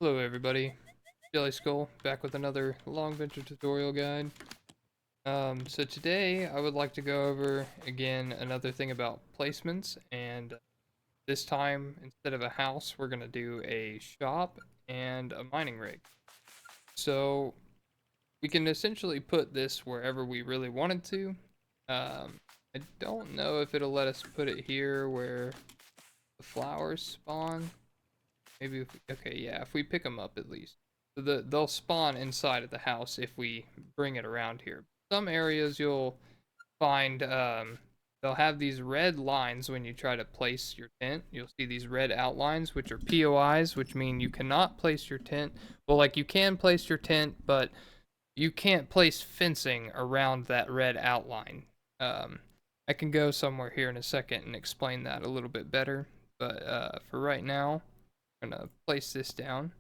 Hello everybody, Jelly Skull back with another longVinter tutorial guide. So today I would like to go over again another thing about placements, and this time instead of a house we're going to do a shop and a mining rig. So we can essentially put this wherever we really wanted to. I don't know if it'll let us put it here where the flowers spawn. Maybe okay, yeah, if we pick them up at least. So they'll spawn inside of the house if we bring it around here. Some areas you'll find they'll have these red lines when you try to place your tent. You'll see these red outlines, which are POIs, which mean you cannot place your tent. Well, like you can place your tent, but you can't place fencing around that red outline. Um, I can go somewhere here in a second and explain that a little bit better, but for right now, gonna place this down,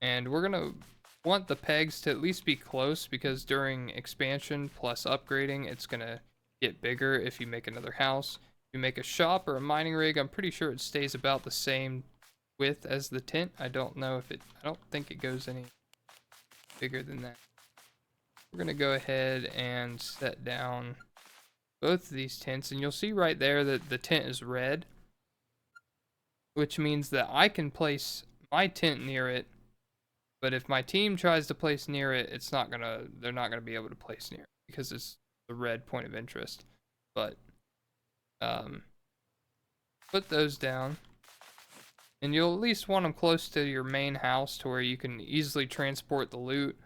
and we're gonna want the pegs to at least be close, because during expansion plus upgrading it's gonna get bigger if you make another house. If you make a shop or a mining rig, I'm pretty sure it stays about the same width as the tent. I don't think it goes any bigger than that. We're gonna go ahead and set down both of these tents, and you'll see right there that the tent is red, which means that I can place my tent near it, but if my team tries to place near it, they're not gonna be able to place near it because it's the red point of interest. But um, put those down, and you'll at least want them close to your main house to where you can easily transport the loot.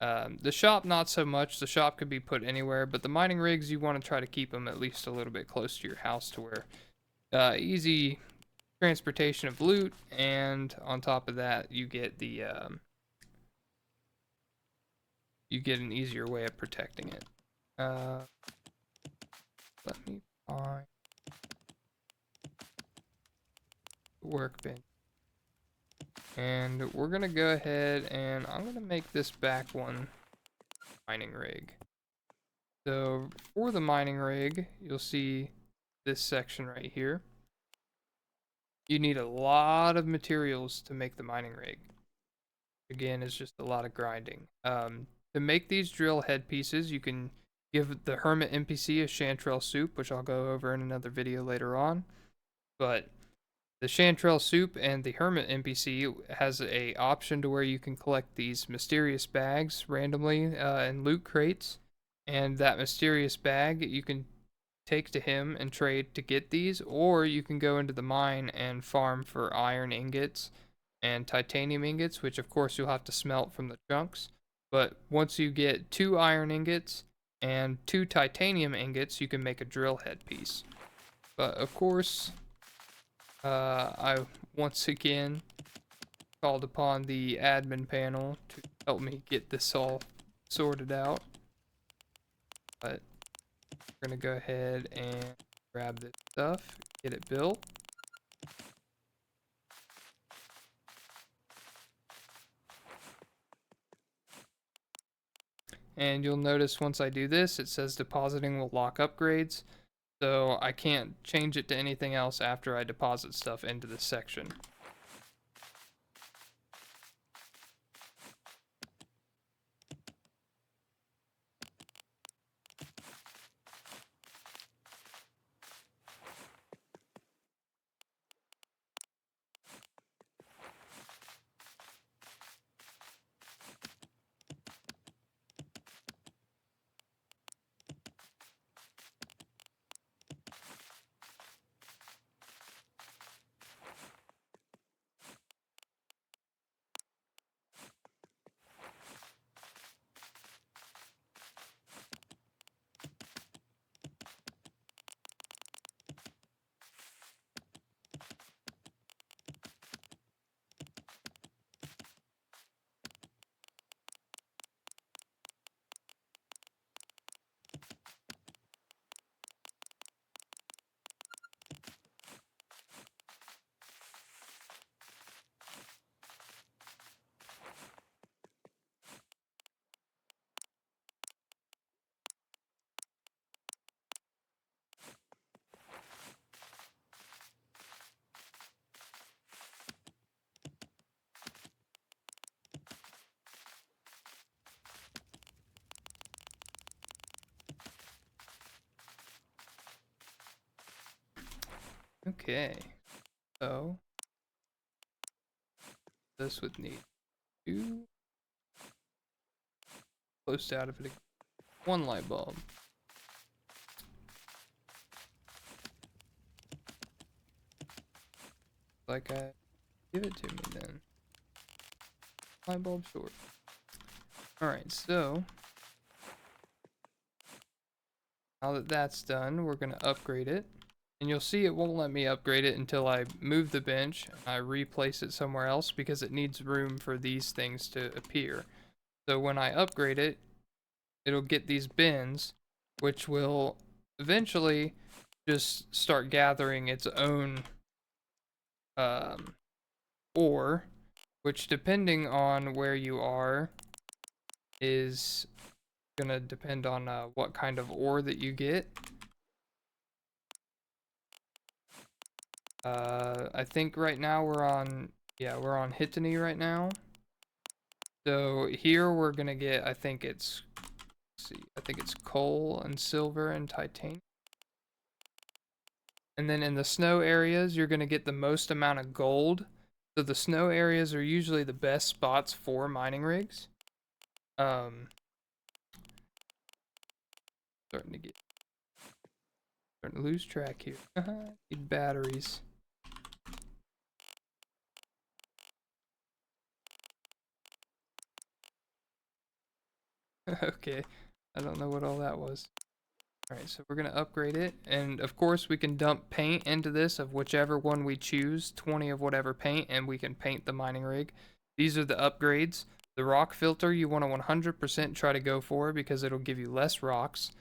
The shop, not so much. The shop could be put anywhere, but the mining rigs, you want to try to keep them at least a little bit close to your house to where easy transportation of loot, and on top of that, you get an easier way of protecting it. Let me find the workbench. And we're gonna go ahead and I'm gonna make this back one mining rig. So for the mining rig, you'll see this section right here. You need a lot of materials to make the mining rig. Again, it's just a lot of grinding. To make these drill headpieces, you can give the hermit NPC a chanterelle soup, which I'll go over in another video later on. But the chanterelle soup and the hermit NPC has a option to where you can collect these mysterious bags randomly in loot crates, and that mysterious bag you can take to him and trade to get these, or you can go into the mine and farm for iron ingots and titanium ingots, which of course you'll have to smelt from the chunks. But once you get 2 iron ingots and 2 titanium ingots, you can make a drill headpiece. But of course, I once again called upon the admin panel to help me get this all sorted out. But we're gonna go ahead and grab this stuff, get it built. And you'll notice once I do this, it says depositing will lock upgrades. So I can't change it to anything else after I deposit stuff into this section. Okay, so this would need two close out of it. One light bulb. Like I give it to me then. Light bulb short. Alright, so now that that's done, we're gonna upgrade it. And you'll see it won't let me upgrade it until I move the bench and I replace it somewhere else because it needs room for these things to appear. So when I upgrade it, it'll get these bins, which will eventually just start gathering its own um, ore, which depending on where you are is gonna depend on what kind of ore that you get. I think right now we're on Hitany right now. So here we're gonna get, I think it's coal and silver and titanium. And then in the snow areas, you're gonna get the most amount of gold. So the snow areas are usually the best spots for mining rigs. Starting to lose track here. Need batteries. Okay, I don't know what all that was. Alright, so we're going to upgrade it, and of course we can dump paint into this of whichever one we choose, 20 of whatever paint, and we can paint the mining rig. These are the upgrades. The rock filter you want to 100% try to go for because it'll give you less rocks,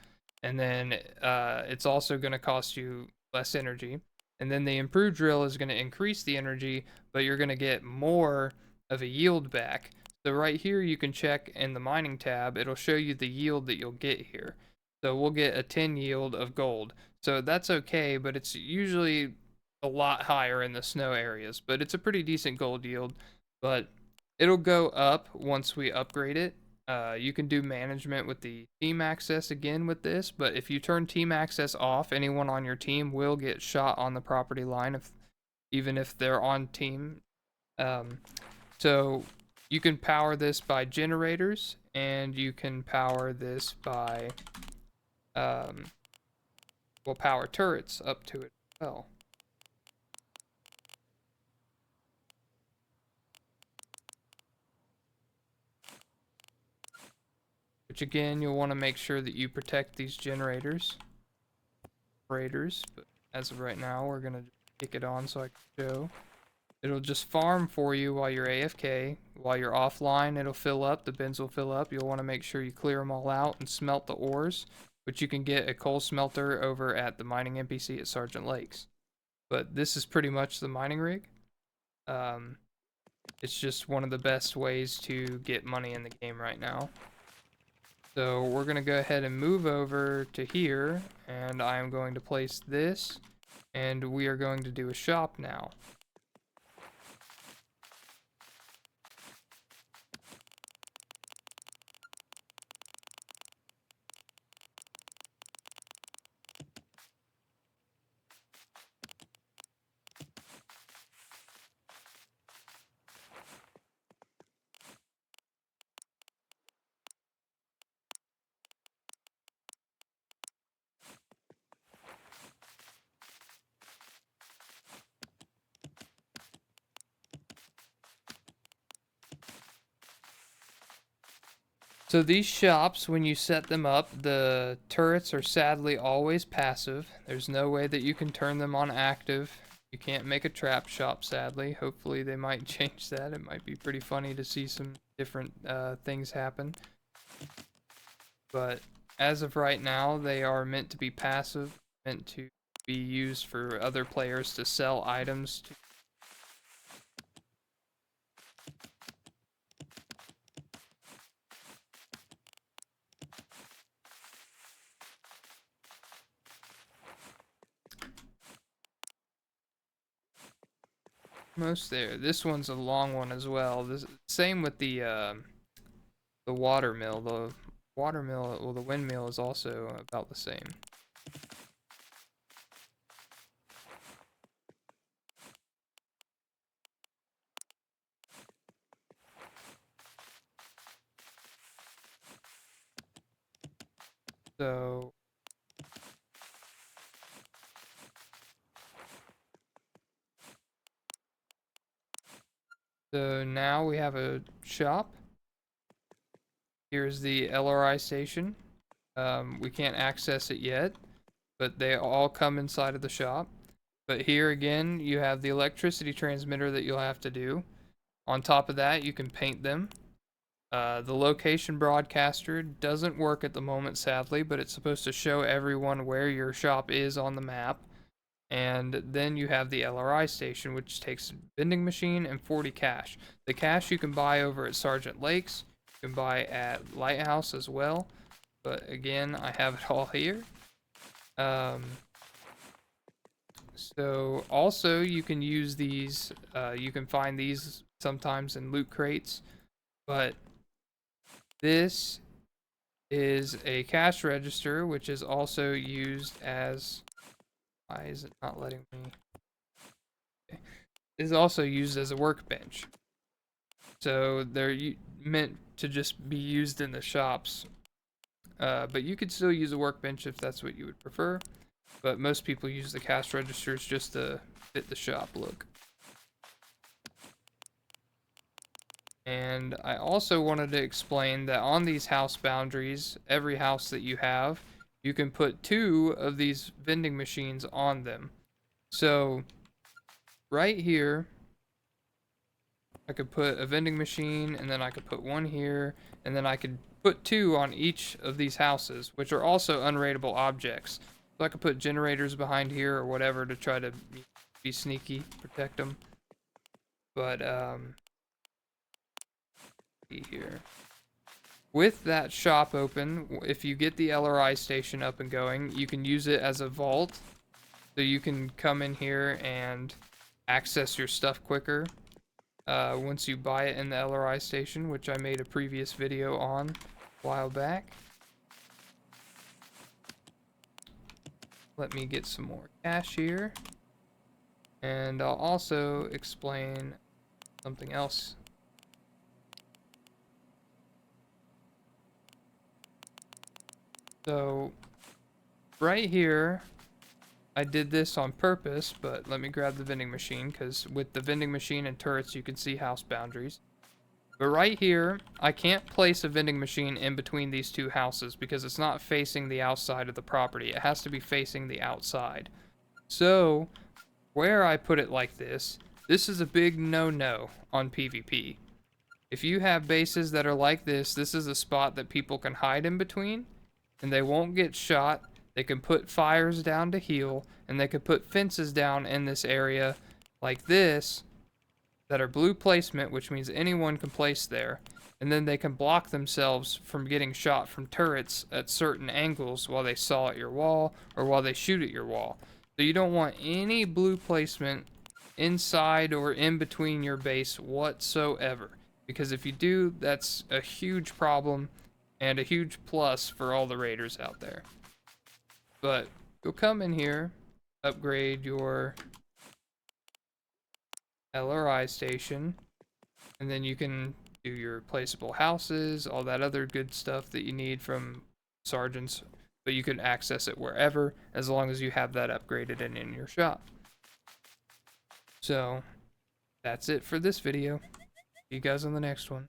and then it's also going to cost you less energy. And then the improved drill is going to increase the energy, but you're going to get more of a yield back. So right here you can check in the mining tab, it'll show you the yield that you'll get here. So we'll get a 10 yield of gold. So that's okay, but it's usually a lot higher in the snow areas. But it's a pretty decent gold yield. But it'll go up once we upgrade it. You can do management with the team access again with this, but if you turn team access off, anyone on your team will get shot on the property line, even if they're on team. So you can power this by generators, and you can power this by will power turrets up to it as well. Which again, you'll want to make sure that you protect these generators. But as of right now, we're going to kick it on so I can show. It'll just farm for you while you're AFK. While you're offline, it'll fill up. The bins will fill up. You'll want to make sure you clear them all out and smelt the ores, which you can get a coal smelter over at the mining NPC at Sergeant Lakes. But this is pretty much the mining rig. It's just one of the best ways to get money in the game right now. So we're going to go ahead and move over to here, and I am going to place this, and we are going to do a shop now. So these shops, when you set them up, the turrets are sadly always passive. There's no way that you can turn them on active. You can't make a trap shop, sadly. Hopefully they might change that. It might be pretty funny to see some different things happen. But as of right now, they are meant to be passive, meant to be used for other players to sell items to. Almost there. This one's a long one as well. Same with the watermill. The watermill, well, the windmill is also about the same. So now we have a shop. Here's the LRI station. We can't access it yet, but they all come inside of the shop. But here again, you have the electricity transmitter that you'll have to do. On top of that, you can paint them. The location broadcaster doesn't work at the moment, sadly, but it's supposed to show everyone where your shop is on the map. And then you have the LRI station, which takes a vending machine and 40 cash. The cash you can buy over at Sergeant Lakes. You can buy at Lighthouse as well. But again, I have it all here. So also you can use these, you can find these sometimes in loot crates. But this is a cash register, which is also used as... Why is it not letting me? Okay. Is also used as a workbench. So they're meant to just be used in the shops. But you could still use a workbench if that's what you would prefer. But most people use the cash registers just to fit the shop look. And I also wanted to explain that on these house boundaries, every house that you have, you can put 2 of these vending machines on them. So right here, I could put a vending machine, and then I could put 1 here, and then I could put 2 on each of these houses, which are also unrateable objects. So I could put generators behind here or whatever to try to be sneaky, protect them. But see here. With that shop open, if you get the LRI station up and going, you can use it as a vault. So you can come in here and access your stuff quicker once you buy it in the LRI station, which I made a previous video on a while back. Let me get some more cash here. And I'll also explain something else. So right here, I did this on purpose, but let me grab the vending machine, because with the vending machine and turrets, you can see house boundaries. But right here, I can't place a vending machine in between these 2 houses because it's not facing the outside of the property. It has to be facing the outside. So where I put it like this is a big no-no on PvP. If you have bases that are like this is a spot that people can hide in between, and they won't get shot. They can put fires down to heal, and they could put fences down in this area like this that are blue placement, which means anyone can place there. And then they can block themselves from getting shot from turrets at certain angles while they saw at your wall or while they shoot at your wall. So you don't want any blue placement inside or in between your base whatsoever. Because if you do, that's a huge problem and a huge plus for all the raiders out there. But you'll come in here, upgrade your LRI station, and then you can do your placeable houses, all that other good stuff that you need from sergeants, but you can access it wherever as long as you have that upgraded and in your shop. So that's it for this video. See you guys on the next one.